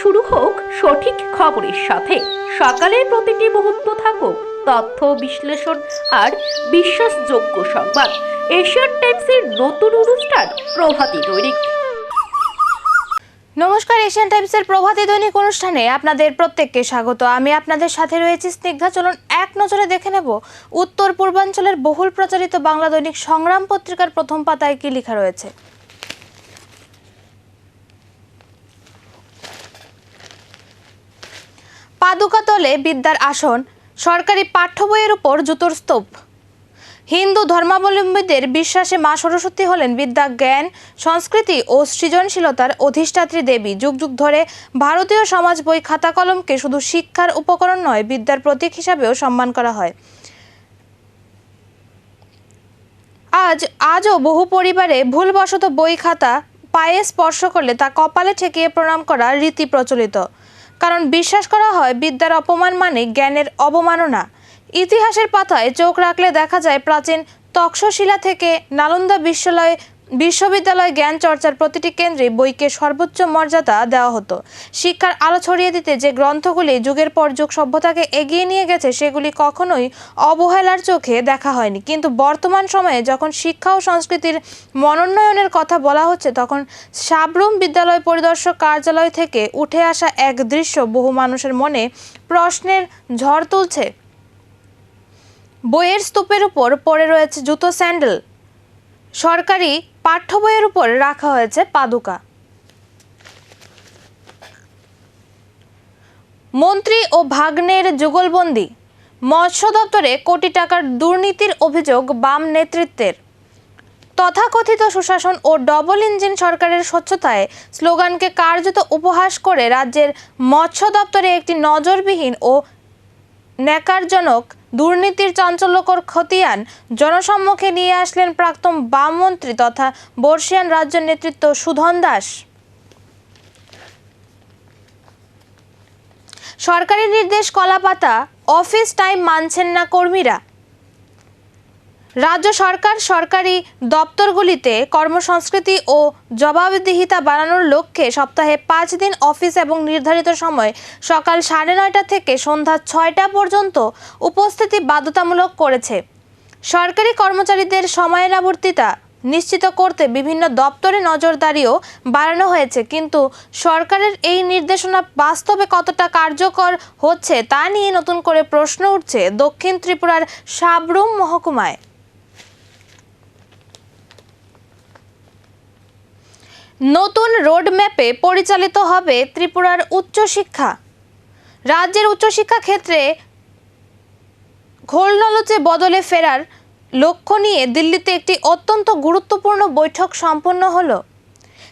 শুরু হোক সঠিক খবরের সাথে। সকালের প্রতিটি মুহূর্ত থাকুক তথ্য বিশ্লেষণ আর বিশ্বাসযোগ্য সংবাদ। এশিয়ান টাইমসের নতুন অনুষ্ঠান প্রভাতী দৈনিক। নমস্কার, এশিয়ান টাইমসের প্রভাতী দৈনিক অনুষ্ঠানে আপনাদের প্রত্যেককে স্বাগত। আমি আপনাদের সাথে রয়েছি স্নিগ্ধা। চলুন এক নজরে দেখে নেব উত্তর পূর্বাঞ্চলের বহুল প্রচারিত বাংলা দৈনিক সংগ্রাম পত্রিকার প্রথম পাতায় কি লেখা রয়েছে। পাদুকা তলে বিদ্যার আসন, সরকারি পাঠ্য বইয়ের উপর জুতোর স্তূপ। হিন্দু ধর্মাবলম্বীদের বিশ্বাসে মা সরস্বতী হলেন বিদ্যা, জ্ঞান, সংস্কৃতি ও সৃজনশীলতার অধিষ্ঠাত্রী দেবী। যুগ যুগ ধরে ভারতীয় সমাজ বই, খাতা কলমকে শুধু শিক্ষার উপকরণ নয়, বিদ্যার প্রতীক হিসাবেও সম্মান করা হয়। আজও বহু পরিবারে ভুলবশত বই খাতা পায়ে স্পর্শ করলে তা কপালে ঠেকিয়ে প্রণাম করা রীতি প্রচলিত, কারণ বিশ্বাস করা হয় বিদ্যার অপমান মানে জ্ঞানের অবমাননা। ইতিহাসের পাতায় চোখ রাখলে দেখা যায় প্রাচীন তক্ষশিলা থেকে নালন্দা বিশ্ববিদ্যালয় জ্ঞান চর্চার প্রতিটি কেন্দ্রে বইকে সর্বোচ্চ মর্যাদা দেওয়া হতো। শিক্ষার আলো ছড়িয়ে দিতে যে গ্রন্থগুলি যুগের পর যুগ সভ্যতাকে এগিয়ে নিয়ে গেছে, সেগুলি কখনোই অবহেলার চোখে দেখা হয়নি। কিন্তু বর্তমান সময়ে যখন শিক্ষা ও সংস্কৃতির মনোন্নয়নের কথা বলা হচ্ছে, তখন সাবরুম বিদ্যালয় পরিদর্শক কার্যালয় থেকে উঠে আসা এক দৃশ্য বহু মানুষের মনে প্রশ্নের ঝড় তুলছে। বইয়ের স্তূপের উপর পড়ে রয়েছে জুতো, স্যান্ডেল। সরকারি পাঠ্য বইয়ের উপর রাখা হয়েছে পাদুকা। মন্ত্রী ও ভাগ্নের যুগলবন্দি। মৎস্য দপ্তরে কোটি টাকার দুর্নীতির অভিযোগ বাম নেতৃত্বের। তথাকথিত সুশাসন ও ডবল ইঞ্জিন সরকারের স্বচ্ছতায় স্লোগানকে কার্যত উপহাস করে রাজ্যের মৎস্য দপ্তরে একটি নজরবিহীন ও ন্যাকারজনক দুর্নীতির চাঞ্চল্যকর খতিয়ান জনসম্মুখে নিয়ে আসলেন প্রাক্তন বামমন্ত্রী তথা বর্ষিয়ান রাজ্য নেতৃত্ব সুধন দাস। সরকারি নির্দেশ কলাপাতা, অফিস টাইম মানছেন না কর্মীরা। রাজ্য সরকার সরকারি দপ্তরগুলিতে কর্মসংস্কৃতি ও জবাবদিহিতা বাড়ানোর লক্ষ্যে সপ্তাহে 5 দিন অফিস এবং নির্ধারিত সময় সকাল 9:30 থেকে সন্ধ্যা 6টা পর্যন্ত উপস্থিতি বাধ্যতামূলক করেছে। সরকারি কর্মচারীদের সময়ানুবর্তিতা নিশ্চিত করতে বিভিন্ন দপ্তরে নজরদারিও বাড়ানো হয়েছে, কিন্তু সরকারের এই নির্দেশনা বাস্তবে কতটা কার্যকর হচ্ছে তা নিয়ে নতুন করে প্রশ্ন উঠছে দক্ষিণ ত্রিপুরার সাবরুম মহকুমায়। নতুন রোডম্যাপে পরিচালিত হবে ত্রিপুরার উচ্চশিক্ষা। রাজ্যের উচ্চশিক্ষা ক্ষেত্রে ঘোলনলচে বদলে ফেরার লক্ষ্য নিয়ে দিল্লিতে একটি অত্যন্ত গুরুত্বপূর্ণ বৈঠক সম্পন্ন হলো।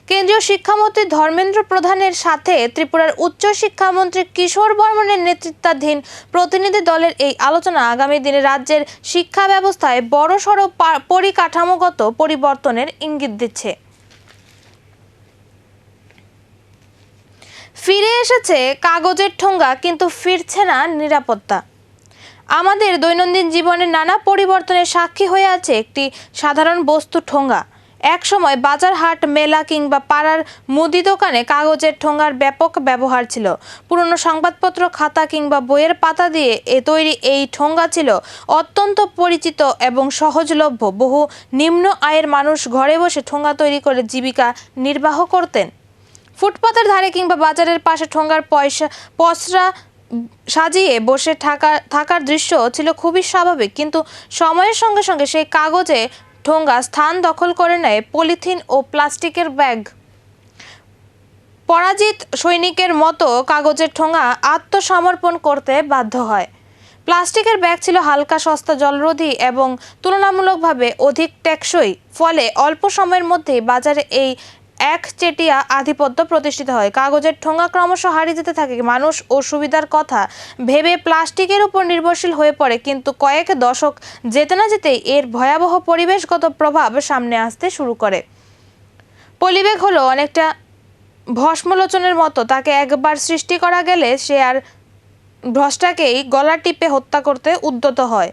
কেন্দ্রীয় শিক্ষামন্ত্রী ধর্মেন্দ্র প্রধানের সাথে ত্রিপুরার উচ্চশিক্ষামন্ত্রী কিশোর বর্মনের নেতৃত্বাধীন প্রতিনিধি দলের এই আলোচনা আগামী দিনে রাজ্যের শিক্ষা ব্যবস্থায় বড়সড় পরিকাঠামোগত পরিবর্তনের ইঙ্গিত দিচ্ছে। ফিরে এসেছে কাগজের ঠোঙ্গা, কিন্তু ফিরছে না নিরাপত্তা। আমাদের দৈনন্দিন জীবনের নানা পরিবর্তনের সাক্ষী হয়ে আছে একটি সাধারণ বস্তু, ঠোঙ্গা। এক সময় বাজার, হাট, মেলা কিংবা পাড়ার মুদি দোকানে কাগজের ঠোঙ্গার ব্যাপক ব্যবহার ছিল। পুরনো সংবাদপত্র, খাতা কিংবা বইয়ের পাতা দিয়ে তৈরি এই ঠোঙ্গা ছিল অত্যন্ত পরিচিত এবং সহজলভ্য। বহু নিম্ন আয়ের মানুষ ঘরে বসে ঠোঙ্গা তৈরি করে জীবিকা নির্বাহ করতেন। ফুটপাতের ধারে কিংবা বাজারের পাশে ঠোঙ্গার পসরা সাজিয়ে বসে থাকার দৃশ্য ছিল খুবই স্বাভাবিক, কিন্তু সময়ের সঙ্গে সঙ্গে সেই কাগজে ঠোঙ্গা স্থান দখল করে নেয় পলিথিন ও প্লাস্টিকের ব্যাগ। পরাজিত সৈনিকের মতো কাগজের ঠোঙ্গা আত্মসমর্পণ করতে বাধ্য হয়। প্লাস্টিকের ব্যাগ ছিল হালকা, সস্তা, জলরোধী এবং তুলনামূলকভাবে অধিক টেকসই। ফলে অল্প সময়ের মধ্যেই বাজারে এই একচেটিয়া আধিপত্য প্রতিষ্ঠিত হয়। কাগজের ঠোঙ্গা ক্রমশ হারিয়ে যেতে থাকে। মানুষ ও সুবিধার কথা ভেবে প্লাস্টিকের উপর নির্ভরশীল হয়ে পড়ে, কিন্তু কয়েক দশক যেতে না যেতেই এর ভয়াবহ পরিবেশগত প্রভাব সামনে আসতে শুরু করে। পলিব্যাগ হলো অনেকটা ভস্মলোচনের মতো। তাকে একবার সৃষ্টি করা গেলে সে আর ভ্রষ্টাকেই গলা টিপে হত্যা করতে উদ্যত হয়।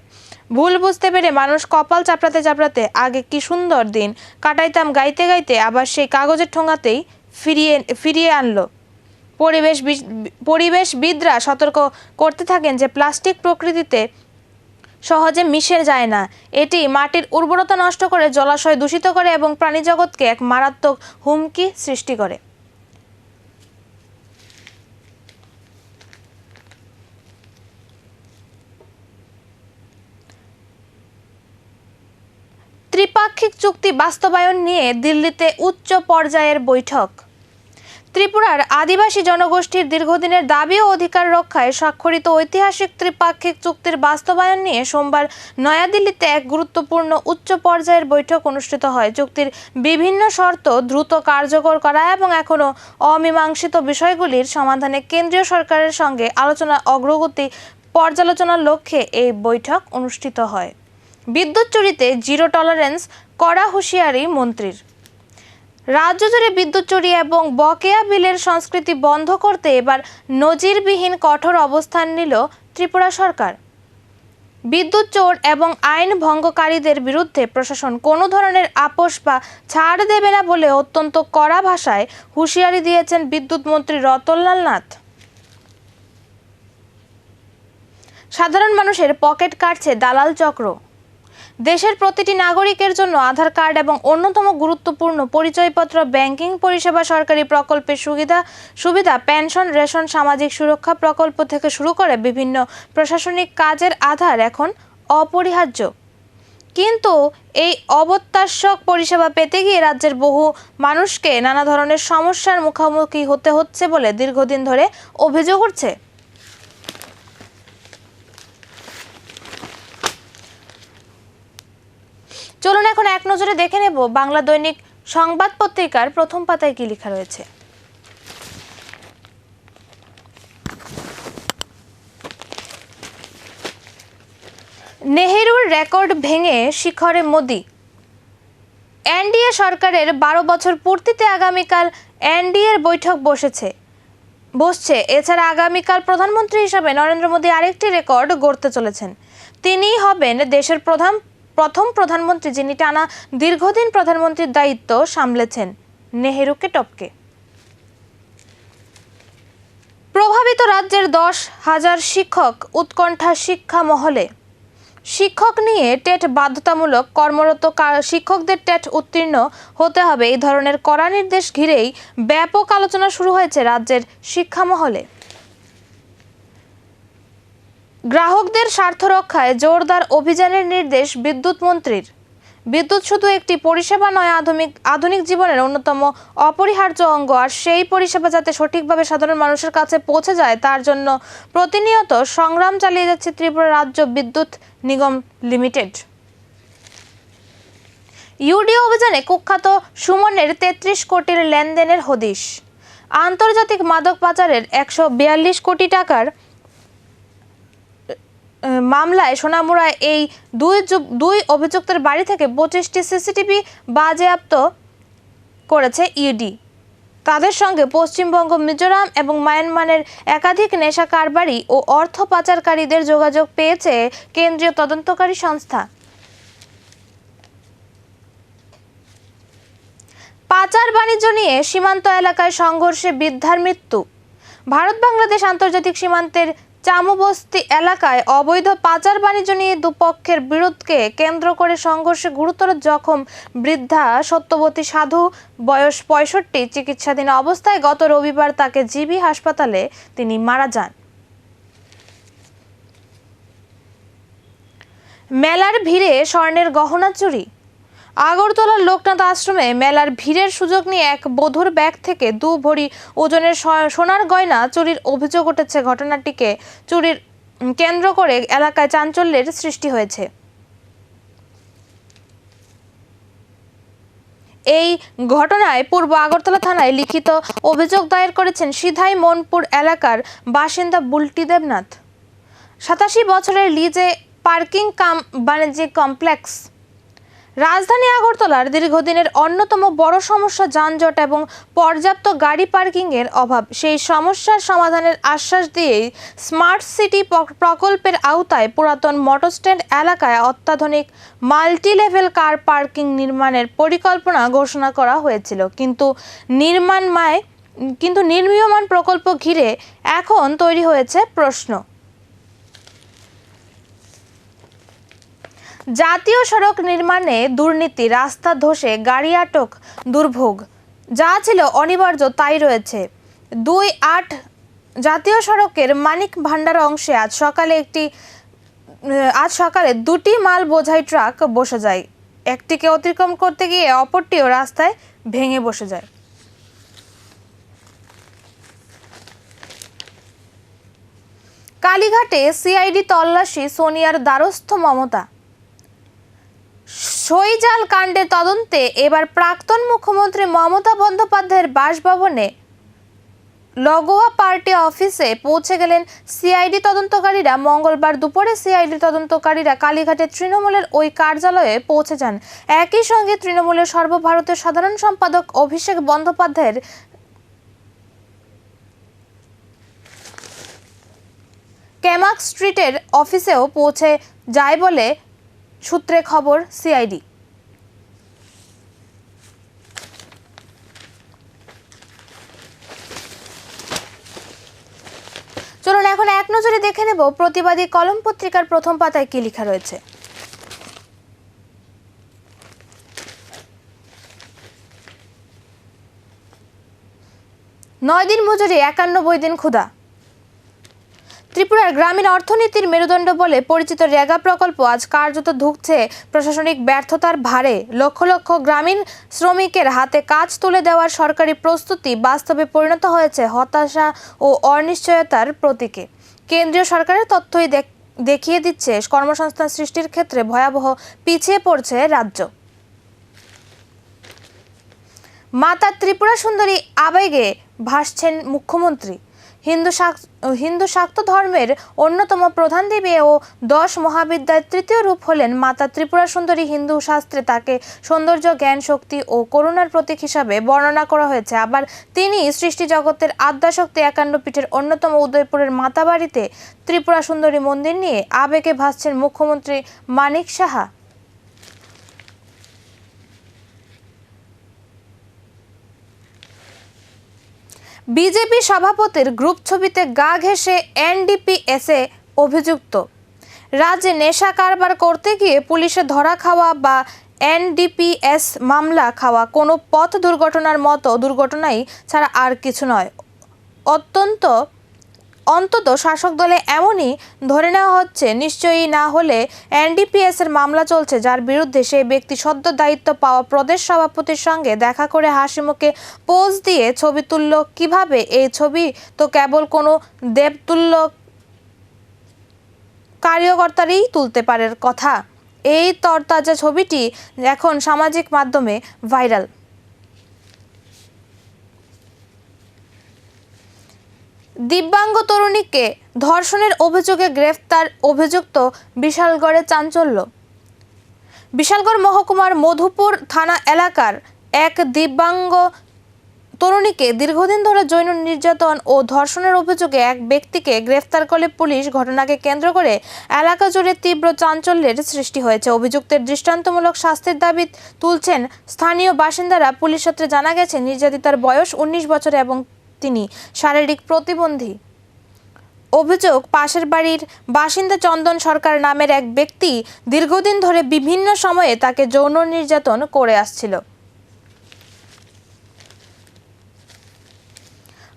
ভুল বুঝতে পেরে মানুষ কপাল চাপড়াতে চাপড়াতে আগে কি সুন্দর দিন কাটাইতাম গাইতে গাইতে আবার সেই কাগজের ঠোঙ্গাতেই ফিরিয়ে আনলো। পরিবেশবিদরা সতর্ক করতে থাকেন যে প্লাস্টিক প্রকৃতিতে সহজে মিশে যায় না, এটি মাটির উর্বরতা নষ্ট করে, জলাশয় দূষিত করে এবং প্রাণীজগৎকে এক মারাত্মক হুমকি সৃষ্টি করে। ত্রিপাক্ষিক চুক্তি বাস্তবায়ন নিয়ে দিল্লিতে উচ্চ পর্যায়ের বৈঠক। ত্রিপুরার আদিবাসী জনগোষ্ঠীর দীর্ঘদিনের দাবি ও অধিকার রক্ষায় স্বাক্ষরিত ঐতিহাসিক ত্রিপাক্ষিক চুক্তির বাস্তবায়ন নিয়ে সোমবার নয়াদিল্লিতে এক গুরুত্বপূর্ণ উচ্চ পর্যায়ের বৈঠক অনুষ্ঠিত হয়। চুক্তির বিভিন্ন শর্ত দ্রুত কার্যকর করা এবং এখনও অমীমাংসিত বিষয়গুলির সমাধানে কেন্দ্রীয় সরকারের সঙ্গে আলোচনার অগ্রগতি পর্যালোচনার লক্ষ্যে এই বৈঠক অনুষ্ঠিত হয়। বিদ্যুৎ চুরিতে জিরো টলারেন্স, কড়া হুঁশিয়ারি মন্ত্রীর। রাজ্য জুড়ে বিদ্যুৎ চুরি এবং বকেয়া বিলের সংস্কৃতি বন্ধ করতে এবার নজিরবিহীন কঠোর অবস্থান নিল ত্রিপুরা সরকার। বিদ্যুৎ চোর এবং আইন ভঙ্গকারীদের বিরুদ্ধে প্রশাসন কোনো ধরনের আপোষ বা ছাড় দেবে না বলে অত্যন্ত কড়া ভাষায় হুঁশিয়ারি দিয়েছেন বিদ্যুৎ মন্ত্রী রতনলাল নাথ। সাধারণ মানুষের পকেট কাটছে দালাল চক্র। দেশের প্রতিটি নাগরিকের জন্য আধার কার্ড এবং অন্যতম গুরুত্বপূর্ণ পরিচয়পত্র, ব্যাংকিং পরিষেবা, সরকারি প্রকল্পের সুবিধা, পেনশন, রেশন, সামাজিক সুরক্ষা প্রকল্প থেকে শুরু করে বিভিন্ন প্রশাসনিক কাজের আধার এখন অপরিহার্য। কিন্তু এই অত্যাবশ্যক পরিষেবা পেতে গিয়ে রাজ্যের বহু মানুষকে নানা ধরনের সমস্যার মুখোমুখি হতে হচ্ছে বলে দীর্ঘদিন ধরে অভিযোগ উঠছে। চলুন এখন এক নজরে দেখে নেব বাংলা দৈনিক সংবাদ পত্রিকার প্রথম পাতায় কি লেখা রয়েছে। নেহেরুর রেকর্ড ভেঙে শিখরে মোদি। এনডিএ সরকারের 12 বছর পূর্তিতে আগামীকাল এনডিএর বৈঠক বসছে। এছাড়া আগামীকাল প্রধানমন্ত্রী হিসাবে নরেন্দ্র মোদী আরেকটি রেকর্ড গড়তে চলেছেন। তিনিই হবেন দেশের প্রথম প্রধানমন্ত্রী যিনি টানা দীর্ঘদিন প্রধানমন্ত্রীর দায়িত্ব সামলেছেন, নেহেরুকে টপকে। প্রভাবিত রাজ্যের 10,000 শিক্ষক উৎকণ্ঠা শিক্ষা মহলে। শিক্ষক নিয়ে টেট বাধ্যতামূলক, কর্মরত শিক্ষকদের টেট উত্তীর্ণ হতে হবে, এই ধরনের কড়া নির্দেশ ঘিরেই ব্যাপক আলোচনা শুরু হয়েছে রাজ্যের শিক্ষা মহলে। গ্রাহকদের স্বার্থ রক্ষায় জোরদার অভিযানের নির্দেশ বিদ্যুৎ মন্ত্রীর। বিদ্যুৎ শুধু একটি পরিষেবা নয়, আধুনিক জীবনের অন্যতম অপরিহার্য অঙ্গ। আর সেই পরিষেবা যাতে সঠিকভাবে সাধারণ মানুষের কাছে পৌঁছে যায় তার জন্য প্রতিনিয়ত সংগ্রাম চালিয়ে যাচ্ছে ত্রিপুরা রাজ্য বিদ্যুৎ নিগম লিমিটেড। ইউডিও অভিযানে কুখ্যাত সুমনের 33 কোটির লেনদেনের হদিশ। আন্তর্জাতিক মাদক পাচারের 142 কোটি টাকার মামলায় সোনামুড়ায় এই দুই অভিযুক্তের বাড়ি থেকে 25টি সিসিটিভি বাজেয়াপ্ত করেছে ইডি। তাদের সঙ্গে পশ্চিমবঙ্গ, মিজোরাম এবং মায়ানমারের একাধিক নেশা কারবারি ও অর্থ পাচারকারীদের যোগাযোগ পেয়েছে কেন্দ্রীয় তদন্তকারী সংস্থা। পাচার বাণিজ্য নিয়ে সীমান্ত এলাকায় সংঘর্ষে বৃদ্ধার মৃত্যু। ভারত বাংলাদেশ আন্তর্জাতিক সীমান্তের চামুবস্তি এলাকায় অবৈধ পাচার বাণিজ্য নিয়ে দুপক্ষের বিরোধকে কেন্দ্র করে সংঘর্ষে গুরুতর জখম বৃদ্ধা সত্যবতী সাধু, বয়স 65, চিকিৎসাধীন অবস্থায় গত রবিবার তাকে জিবি হাসপাতালে তিনি মারা যান। মেলার ভিড়ে স্বর্ণের গহনা চুরি। আগরতলার লোকনাথ আশ্রমে মেলার ভিড়ের সুযোগ নিয়ে এক বধূর ব্যাগ থেকে 2 ভরি ওজনের সোনার গয়না চুরির অভিযোগ উঠেছে। ঘটনাটিকে চুরির কেন্দ্র করে এলাকায় চাঞ্চল্যের সৃষ্টি হয়েছে। এই ঘটনায় পূর্ব আগরতলা থানায় লিখিত অভিযোগ দায়ের করেছেন সিধাই মনপুর এলাকার বাসিন্দা বুলটি দেবনাথ। 87 বছরের লিজে পার্কিং বাণিজ্যিক কমপ্লেক্স। রাজধানী আগরতলার দীর্ঘদিনের অন্যতম বড় সমস্যা যানজট এবং পর্যাপ্ত গাড়ি পার্কিংয়ের অভাব। সেই সমস্যার সমাধানের আশ্বাস দিয়েই স্মার্ট সিটি প্রকল্পের আওতায় পুরাতন মোটরস্ট্যান্ড এলাকায় অত্যাধুনিক মাল্টি লেভেল কার পার্কিং নির্মাণের পরিকল্পনা ঘোষণা করা হয়েছিল, কিন্তু কিন্তু নির্মীয়মান প্রকল্প ঘিরে এখন তৈরি হয়েছে প্রশ্ন। জাতীয় সড়ক নির্মাণে দুর্নীতি, রাস্তা ধসে গাড়ি আটক, দুর্ভোগ, যা ছিল অনিবার্য তাই রয়েছে। 2-8 জাতীয় সড়কের মানিক ভান্ডার অংশে আজ সকালে দুটি মাল বোঝাই ট্রাক বসে যায়। একটিকে অতিক্রম করতে গিয়ে অপরটিও রাস্তায় ভেঙে বসে যায়। কালীঘাটে সিআইডি তল্লাশি, সোনিয়ার দ্বারস্থ মমতা। সইজাল কাণ্ডের তদন্তে এবার প্রাক্তন মুখ্যমন্ত্রী মমতা বন্দ্যোপাধ্যায়ের বাসভবনে লগোয়া পার্টি অফিসে পৌঁছে গেলেন সিআইডি তদন্তকারীরা। মঙ্গলবার দুপুরে সিআইডি তদন্তকারীরা কালীঘাটে তৃণমূলের ওই কার্যালয়ে পৌঁছে যান। একই সঙ্গে তৃণমূলের সর্বভারতীয় সাধারণ সম্পাদক অভিষেক বন্দ্যোপাধ্যায়ের কেমাক স্ট্রিটের অফিসেও পৌঁছে যায় বলে সূত্রে খবর সিআইডি। চলুন এখন এক নজরে দেখে নেব প্রতিবাদী কলম পত্রিকার প্রথম পাতায় কি লেখা রয়েছে। 9 দিন মজুরি, 91 দিন ক্ষুধা। ত্রিপুরার গ্রামীণ অর্থনীতির মেরুদণ্ড বলে পরিচিত রেগা প্রকল্প আজ কার্যত ধুঁকছে প্রশাসনিক ব্যর্থতার ভারে। লক্ষ লক্ষ গ্রামীণ শ্রমিকের হাতে কাজ তুলে দেওয়ার সরকারি প্রস্তুতি বাস্তবে পরিণত হয়েছে হতাশা ও অনিশ্চয়তার প্রতীকে। কেন্দ্রীয় সরকারের তথ্যই দেখিয়ে দিচ্ছে কর্মসংস্থান সৃষ্টির ক্ষেত্রে ভয়াবহ পিছিয়ে পড়ছে রাজ্য। মাতা ত্রিপুরা সুন্দরী আবেগে ভাসছেন মুখ্যমন্ত্রী। হিন্দু শাক্ত ধর্মের অন্যতম প্রধান দেবী ও 10 মহাবিদ্যার তৃতীয় রূপ হলেন মাতা ত্রিপুরা সুন্দরী। হিন্দু শাস্ত্রে তাকে সৌন্দর্য, জ্ঞান, শক্তি ও করুণার প্রতীক হিসাবে বর্ণনা করা হয়েছে। আবার তিনি সৃষ্টি জগতের আদ্যাশক্তি। 51 পীঠের অন্যতম উদয়পুরের মাতাবাড়িতে ত্রিপুরা সুন্দরী মন্দির নিয়ে আবেগে ভাসছেন মুখ্যমন্ত্রী মানিক সাহা। বিজেপি সভাপতির গ্রুপ ছবিতে গা ঘেঁষে এনডিপিএসে অভিযুক্ত। রাজ্যে নেশা কারবার করতে গিয়ে পুলিশে ধরা খাওয়া বা এনডিপিএস মামলা খাওয়া কোনো পথ দুর্ঘটনার মতো দুর্ঘটনাই ছাড়া আর কিছু নয়। অন্তত শাসক দলে এমনই ধরে নেওয়া হচ্ছে। নিশ্চয়ই না হলে এনডিপিএস এর মামলা চলছে, যার বিরুদ্ধে সেই ব্যক্তি সদ্য দায়িত্ব পাওয়া প্রদেশ সভাপতির সঙ্গে দেখা করে হাসি মুখে পোজ দিয়ে ছবি তুলল। কিভাবে? এই ছবি তো কেবল কোনো দেবতুল্য কার্যকর্তারই তুলতে পারার কথা। এই তরতাজা ছবিটি এখন সামাজিক মাধ্যমে ভাইরাল। দিব্যাঙ্গ তরুণীকে ধর্ষণের অভিযোগে গ্রেফতার অভিযুক্ত। বিশালগড়ে চাঞ্চল্য। বিশালগড় মহকুমার মধুপুর থানা এলাকার এক দিব্যাঙ্গ তরুণীকে দীর্ঘদিন ধরে যৌন নির্যাতন ও ধর্ষণের অভিযোগে এক ব্যক্তিকে গ্রেফতার করে পুলিশ। ঘটনাকে কেন্দ্র করে এলাকা জুড়ে তীব্র চাঞ্চল্যের সৃষ্টি হয়েছে। অভিযুক্তের দৃষ্টান্তমূলক শাস্তির দাবি তুলছেন স্থানীয় বাসিন্দারা। পুলিশ সূত্রে জানা গেছে, নির্যাতিতার বয়স 19 বছর এবং তিনি শারীরিক প্রতিবন্ধী। অভিযোগ, পাশের বাড়ির বাসিন্দা চন্দন সরকার নামের এক ব্যক্তি দীর্ঘদিন ধরে বিভিন্ন সময়ে তাকে যৌন নির্যাতন করে আসছিল।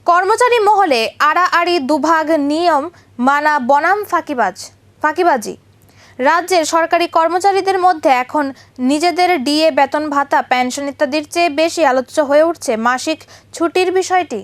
কর্মচারী মহলে আড়াআড়ি দুভাগ, নিয়ম মানা বনাম ফাঁকিবাজি। রাজ্যের সরকারি কর্মচারীদের মধ্যে এখন নিজেদের ডিএ, বেতন ভাতা, পেনশন ইত্যাদির চেয়ে বেশি আলোচ্য হয়ে উঠছে মাসিক ছুটির বিষয়টি।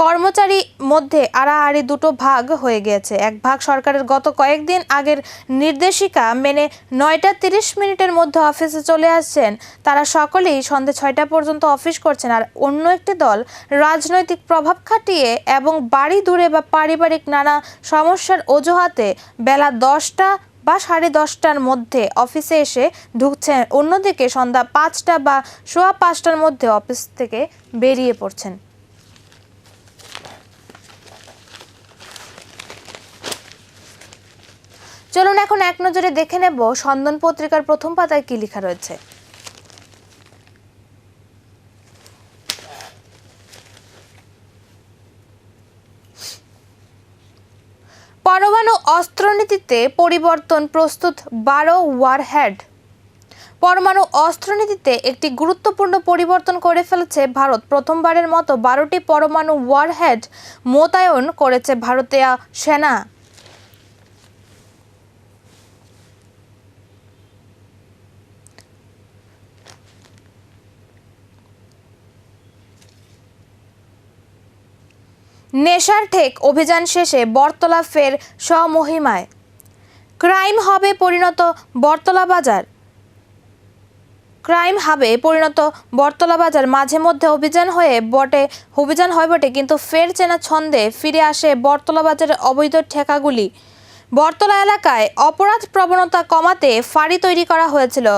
কর্মচারী মধ্যে আড়াআড়ি দুটো ভাগ হয়ে গিয়েছে। এক ভাগ সরকারের গত কয়েকদিন আগের নির্দেশিকা মেনে 9টা 30 মিনিটের মধ্যে অফিসে চলে আসছেন। তারা সকলেই সন্ধ্যে 6টা পর্যন্ত অফিস করছেন। আর অন্য একটি দল রাজনৈতিক প্রভাব খাটিয়ে এবং বাড়ি দূরে বা পারিবারিক নানা সমস্যার অজুহাতে বেলা 10টা বা 10:30টার মধ্যে অফিসে এসে ঢুকছেন। অন্যদিকে সন্ধ্যা 5টা বা 5:15টার মধ্যে অফিস থেকে বেরিয়ে পড়ছেন। চলুন এখন এক নজরে দেখে নেব স্পন্দন পত্রিকার প্রথম পাতায় কি লেখা রয়েছে। অস্ত্রনীতিতে পরিবর্তন, প্রস্তুত 12 ওয়ারহেড। পরমাণু অস্ত্রনীতিতে একটি গুরুত্বপূর্ণ পরিবর্তন করে ফেলেছে ভারত। প্রথমবারের মতো 12টি পরমাণু ওয়ারহেড মোতায়েন করেছে ভারতীয় সেনা। নেশার ঠেক অভিযান শেষে বটতলা ফের স্বমহিমায়। ক্রাইম হাবে পরিণত বটতলা বাজার। বটতলা বাজার মাঝে মধ্যে অভিযান হয় বটে, কিন্তু ফের চেনা ছন্দে ফিরে আসে বটতলা বাজারের অবৈধ ঠেকাগুলি। বটতলা এলাকায় অপরাধ প্রবণতা কমাতে ফাঁড়ি তৈরি করা হয়েছিল।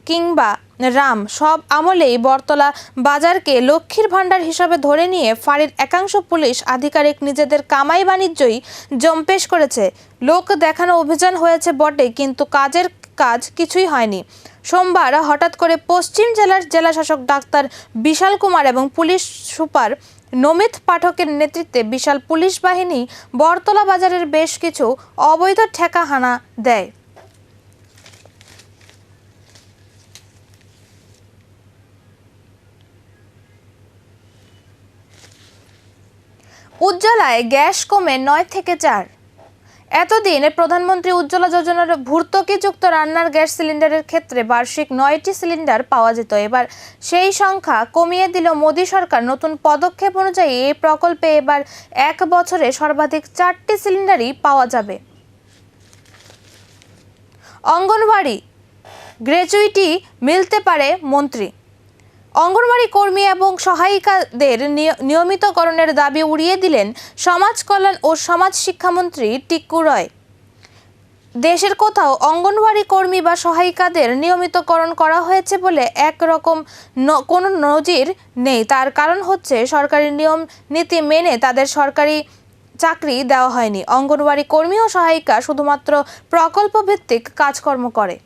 কিংবা রাম সব আমলেই বটতলা বাজারকে লক্ষ্মীর ভাণ্ডার হিসাবে ধরে নিয়ে ফাঁড়ির একাংশ পুলিশ আধিকারিক নিজেদের কামাই বাণিজ্যই জম্পেশ করেছে। লোক দেখানো অভিযান হয়েছে বটে, কিন্তু কাজ কিছুই হয়নি। সোমবার হঠাৎ করে পশ্চিম জেলার জেলাশাসক ডাক্তার বিশাল কুমার এবং পুলিশ সুপার নমিত পাঠকের নেতৃত্বে বিশাল পুলিশ বাহিনী বটতলা বাজারের বেশ কিছু অবৈধ ঠেকা হানা দেয়। উজ্জ্বলায় গ্যাস কমে 9 থেকে 4। এতদিন প্রধানমন্ত্রী উজ্জ্বলা যোজনার ভর্তুকিযুক্ত রান্নার গ্যাস সিলিন্ডারের ক্ষেত্রে বার্ষিক 9টি সিলিন্ডার পাওয়া যেত। এবার সেই সংখ্যা কমিয়ে দিল মোদী সরকার। নতুন পদক্ষেপ অনুযায়ী এই প্রকল্পে এবার 1 বছরে সর্বাধিক 4টি সিলিন্ডারই পাওয়া যাবে। অঙ্গনওয়াড়ি গ্র্যাচুইটি মিলতে পারে মন্ত্রী। অঙ্গনওয়াড়ি কর্মী এবং সহায়িকাদের নিয়মিতকরণের দাবি উড়িয়ে দিলেন সমাজ কল্যাণ ও সমাজ শিক্ষামন্ত্রী টিক্কু রয়। দেশের কোথাও অঙ্গনওয়াড়ি কর্মী বা সহায়িকাদের নিয়মিতকরণ করা হয়েছে বলে একরকম কোনো নজির নেই। তার কারণ হচ্ছে সরকারি নিয়ম নীতি মেনে তাদের সরকারি চাকরি দেওয়া হয়নি। অঙ্গনওয়াড়ি কর্মী ও সহায়িকা শুধুমাত্র প্রকল্প ভিত্তিক কাজকর্ম করে।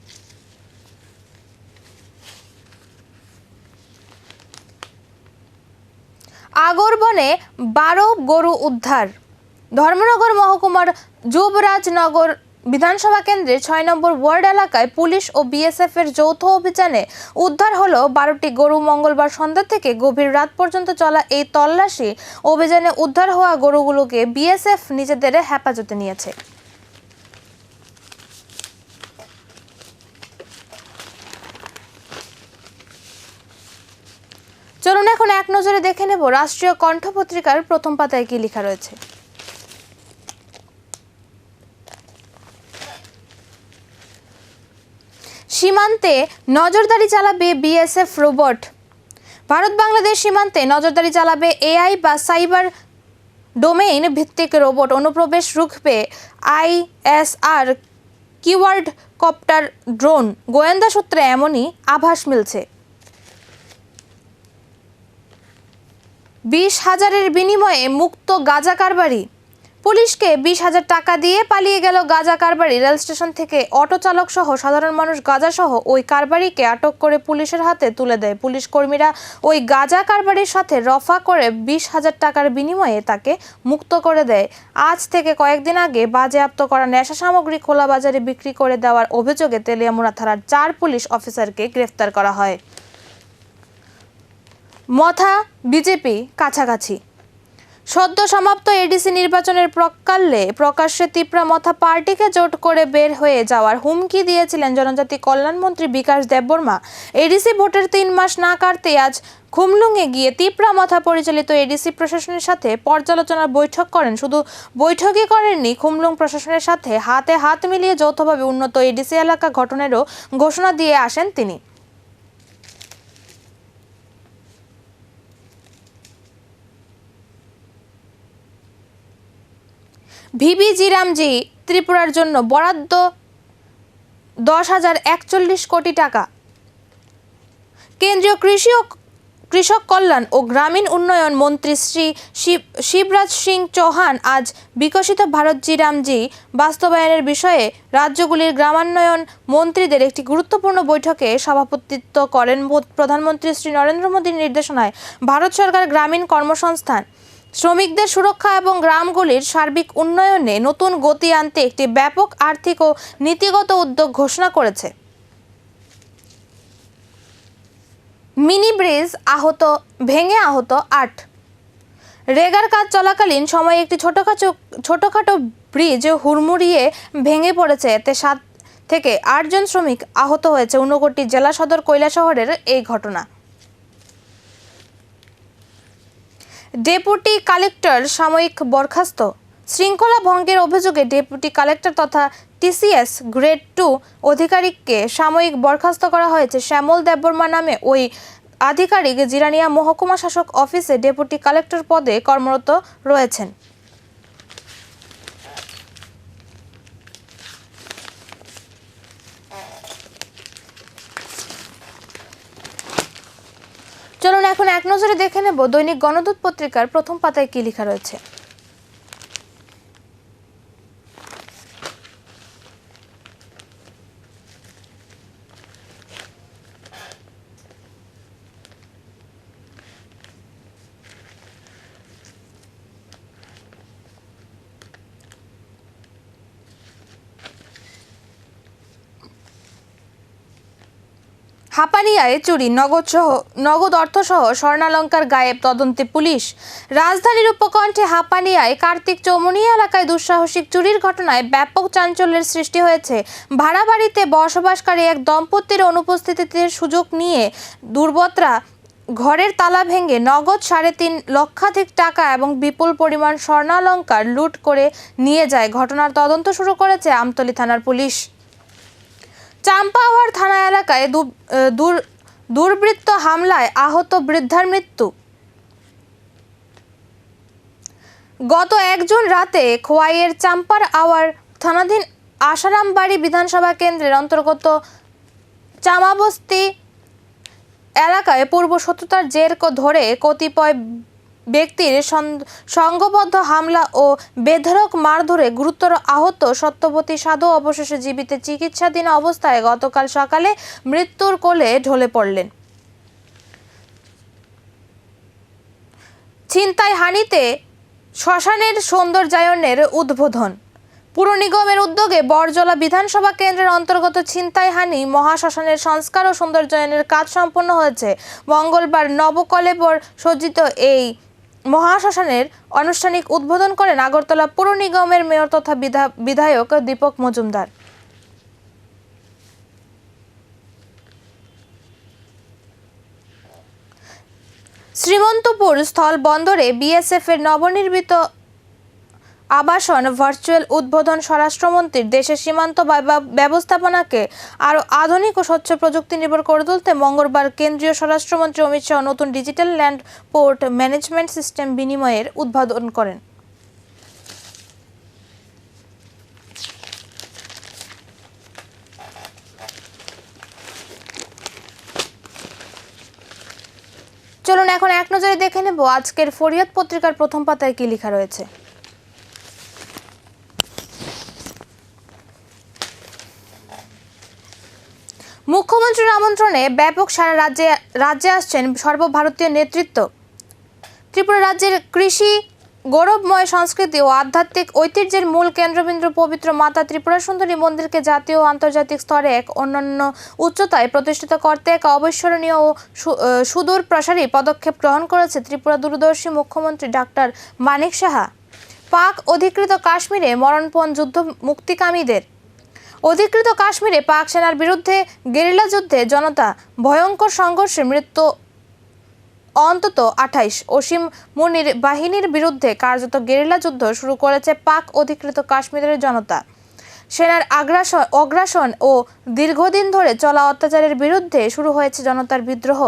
আগরবনে 12 গরু উদ্ধার। ধর্মনগর মহকুমার যুবরাজনগর বিধানসভা কেন্দ্রের 6 নম্বর ওয়ার্ড এলাকায় পুলিশ ও বিএসএফ এর যৌথ অভিযানে উদ্ধার হলো 12টি গরু। মঙ্গলবার সন্ধ্যা থেকে গভীর রাত পর্যন্ত চলা এই তল্লাশি অভিযানে উদ্ধার হওয়া গরুগুলোকে বিএসএফ নিজেদের হেফাজতে নিয়েছে। চলুন এখন এক নজরে দেখে নেব রাষ্ট্রীয় কণ্ঠ পত্রিকার প্রথম পাতায় কি লেখা রয়েছে। সীমান্তে নজরদারি চালাবে বিএসএফ রোবট। ভারত বাংলাদেশ সীমান্তে নজরদারি চালাবে এআই বা সাইবার ডোমেইন ভিত্তিক রোবট। অনুপ্রবেশ রুখবে আইএসআর, কিওয়ার্ড কপ্টার, ড্রোন। গোয়েন্দা সূত্রে এমনই আভাস মিলছে। 20,000-এর বিনিময়ে মুক্ত গাঁজা কারবারি। পুলিশকে 20,000 টাকা দিয়ে পালিয়ে গেল গাঁজা কারবারি। রেল স্টেশন থেকে অটো চালক সহ সাধারণ মানুষ গাঁজা সহ ওই কারবারিকে আটক করে পুলিশের হাতে তুলে দেয়। পুলিশ কর্মীরা ওই গাঁজা কারবারির সাথে রফা করে 20,000 টাকার বিনিময়ে তাকে মুক্ত করে দেয়। আজ থেকে কয়েকদিন আগে বাজেয়াপ্ত করা নেশা সামগ্রী খোলা বাজারে বিক্রি করে দেওয়ার অভিযোগে তেলিয়ামুড়া থানার 4 পুলিশ অফিসারকে গ্রেফতার করা হয়। মথা বিজেপি কাছাকাছি। সদ্য সমাপ্ত এডিসি নির্বাচনের প্রাক্কালে প্রকাশ্যে তিপ্রা মথা পার্টিকে জোট করে বের হয়ে যাওয়ার হুমকি দিয়েছিলেন জনজাতি কল্যাণমন্ত্রী বিকাশ দেববর্মা। এডিসি ভোটের 3 মাস না কাটতেই আজ খুমলুঙে গিয়ে তিপ্রা মথা পরিচালিত এডিসি প্রশাসনের সাথে পর্যালোচনার বৈঠক করেন। শুধু বৈঠকই করেননি, খুমলুং প্রশাসনের সাথে হাতে হাত মিলিয়ে যৌথভাবে উন্নত এডিসি এলাকা গঠনেরও ঘোষণা দিয়ে আসেন তিনি। ভিবি জিরামজি ত্রিপুরার জন্য বরাদ্দ 10,041 কোটি টাকা। কেন্দ্রীয় কৃষি ও কৃষক কল্যাণ ও গ্রামীণ উন্নয়ন মন্ত্রী শ্রী শিবরাজ সিং চৌহান আজ বিকশিত ভারত জিরামজি বাস্তবায়নের বিষয়ে রাজ্যগুলির গ্রামান্বয়ন মন্ত্রীদের একটি গুরুত্বপূর্ণ বৈঠকে সভাপতিত্ব করেন। প্রধানমন্ত্রী শ্রী নরেন্দ্র মোদীর নির্দেশনায় ভারত সরকার গ্রামীণ কর্মসংস্থান, শ্রমিকদের সুরক্ষা এবং গ্রামগুলির সার্বিক উন্নয়নে নতুন গতি আনতে একটি ব্যাপক আর্থিক ও নীতিগত উদ্যোগ ঘোষণা করেছে। মিনি ব্রিজ ভেঙে আহত ৮। রেগার কাজ চলাকালীন সময়ে একটি ছোটখাটো ব্রিজ হুড়মুড়িয়ে ভেঙে পড়েছে। এতে 7 থেকে 8 জন শ্রমিক আহত হয়েছে। ঊনকোটি জেলা সদর কৈলাসহরের এই ঘটনা। ডেপুটি কালেক্টর সাময়িক বরখাস্ত। শৃঙ্খলা ভঙ্গের অভিযোগে ডেপুটি কালেক্টর তথা টিসিএস গ্রেড 2 আধিকারিককে সাময়িক বরখাস্ত করা হয়েছে। শ্যামল দেববর্মা নামে ওই আধিকারিক জিরানিয়া মহকুমা শাসক অফিসে ডেপুটি কালেক্টর পদে কর্মরত রয়েছেন। চলুন এখন এক নজরে দেখে নেব দৈনিক গণদূত পত্রিকার প্রথম পাতায় কি লেখা রয়েছে। হাপানিয়ায় চুরি, নগদ অর্থসহ স্বর্ণালংকার গায়েব, তদন্তে পুলিশ। রাজধানীর উপকণ্ঠে হাপানিয়ায় কার্তিক চৌমুনিয়া এলাকায় দুঃসাহসিক চুরির ঘটনায় ব্যাপক চাঞ্চল্যের সৃষ্টি হয়েছে। ভাড়া বাড়িতে বসবাসকারী এক দম্পতির অনুপস্থিতিতে সুযোগ নিয়ে দুর্বৃত্তরা ঘরের তালা ভেঙে নগদ 3.5 লক্ষাধিক টাকা এবং বিপুল পরিমাণ স্বর্ণালংকার লুট করে নিয়ে যায়। ঘটনার তদন্ত শুরু করেছে আমতলী থানার পুলিশ। চাম্পাওয়ার থানা এলাকায় দুর্বৃত্ত হামলায় আহত বৃদ্ধার মৃত্যু। গত 1 জুন রাতে খোয়াইয়ের চাম্পার আওয়ার থানাধীন আশারামবাড়ি বিধানসভা কেন্দ্রের অন্তর্গত চামাবস্তি এলাকায় পূর্ব শত্রুতার জের ধরে কতিপয় ব্যক্তির সংঘবদ্ধ হামলা ও বেধড়ক মারধরে গুরুতর আহত সত্যবতী সাধু অবশেষে জীবিত চিকিৎসাধীন অবস্থায় গতকাল সকালে মৃত্যুর কোলে ঢলে পড়লেন। ছিনতাইহানিতে শ্মশানের সৌন্দর্যায়নের উদ্বোধন। পুর নিগমের উদ্যোগে বরজলা বিধানসভা কেন্দ্রের অন্তর্গত ছিনতাইহানি মহাশ্মশানের সংস্কার ও সৌন্দর্যায়নের কাজ সম্পন্ন হয়েছে। মঙ্গলবার নবকলেবর সজ্জিত এই মহাশ্মশানের আনুষ্ঠানিক উদ্বোধন করেন আগরতলা পুর নিগমের মেয়র তথা বিধায়ক দীপক মজুমদার। শ্রীমন্তপুর স্থল বন্দরে বিএসএফ এর নবনির্মিত আবাসন ভার্চুয়াল উদ্বোধন। স্বরাষ্ট্রমন্ত্রীর দেশের সীমান্ত ব্যবস্থাপনাকে আরও আধুনিক ও স্বচ্ছ প্রযুক্তি নির্ভর করে তুলতে মঙ্গলবার কেন্দ্রীয় স্বরাষ্ট্রমন্ত্রী অমিত শাহ নতুন digital land port management system বিনিময়ের উদ্বোধন করেন। চলুন এখন এক নজরে দেখে নেব আজকের ফরিয়াদ পত্রিকার প্রথম পাতায় কি লেখা রয়েছে। মুখ্যমন্ত্রীর আমন্ত্রণে ব্যাপক সারা রাজ্যে আসছেন সর্বভারতীয় নেতৃত্ব। ত্রিপুরা রাজ্যের কৃষি গৌরবময় সংস্কৃতি ও আধ্যাত্মিক ঐতিহ্যের মূল কেন্দ্রবিন্দু পবিত্র মাতা ত্রিপুরা সুন্দরী মন্দিরকে জাতীয় ও আন্তর্জাতিক স্তরে এক অনন্য উচ্চতায় প্রতিষ্ঠিত করতে এক অবিস্মরণীয় ও সুদূর প্রসারী পদক্ষেপ গ্রহণ করেছে ত্রিপুরা দূরদর্শী মুখ্যমন্ত্রী ডাক্তার মানিক সাহা। পাক অধিকৃত কাশ্মীরে মরণপণ যুদ্ধ মুক্তিকামীদের। অধিকৃত কাশ্মীরে পাক সেনার বিরুদ্ধে গেরিলা যুদ্ধে জনতা ভয়ঙ্কর সংঘর্ষে মৃত্যু অন্তত 28। অসীম মুনির বাহিনীর বিরুদ্ধে কার্যত গেরিলা যুদ্ধ শুরু করেছে পাক অধিকৃত কাশ্মীরের জনতা। সেনার অগ্রাসন ও দীর্ঘদিন ধরে চলা অত্যাচারের বিরুদ্ধে শুরু হয়েছে জনতার বিদ্রোহ।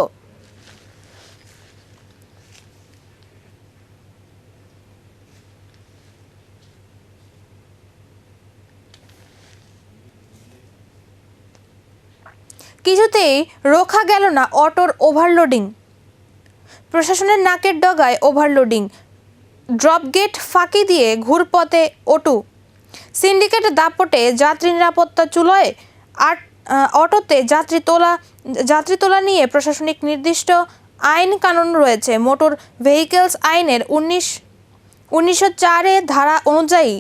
কিছুতেই রোখা গেল না অটোর ওভারলোডিং। প্রশাসনের নাকের ডগায় ওভারলোডিং। ড্রপগেট ফাঁকি দিয়ে ঘুরপথে অটো। সিন্ডিকেটের দাপটে যাত্রী নিরাপত্তা চুলোয় অটোতে যাত্রী তোলা নিয়ে প্রশাসনিক নির্দিষ্ট আইন কানুন রয়েছে। মোটর ভেহিকেলস আইনের 1904 ধারা অনুযায়ী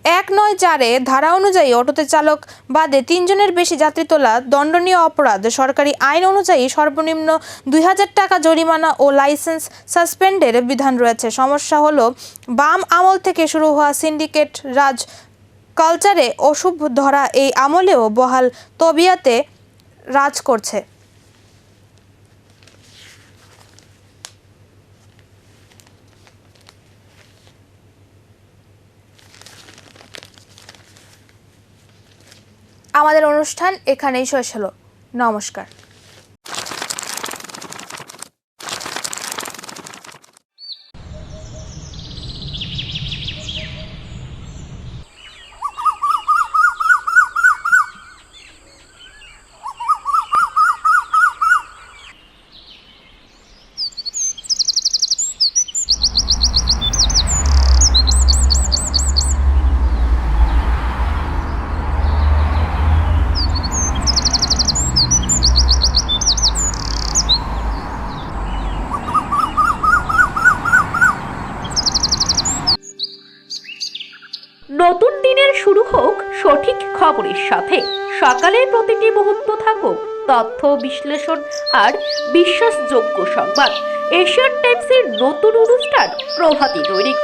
194 ধারা অনুযায়ী অটোতে চালক বাদে 3 জনের বেশি যাত্রী তোলা দণ্ডনীয় অপরাধ। সরকারি আইন অনুযায়ী সর্বনিম্ন 2000 টাকা জরিমানা ও লাইসেন্স সাসপেন্ডের বিধান রয়েছে। সমস্যা হলো বাম আমল থেকে শুরু হওয়া সিন্ডিকেট রাজ কালচারে অশুভ ধরা এই আমলেও বহাল তবিয়াতে রাজ করছে। আমাদের অনুষ্ঠান এখানেই শেষ হলো। নমস্কার। নতুন দিনের শুরু হোক সঠিক খবরের সাথে। সকালের প্রতিটি মুহূর্ত থাকুক তথ্য বিশ্লেষণ আর বিশ্বাসযোগ্য সংবাদ। এশিয়ান টাইমসের নতুন অনুষ্ঠান প্রভাতী দৈনিক।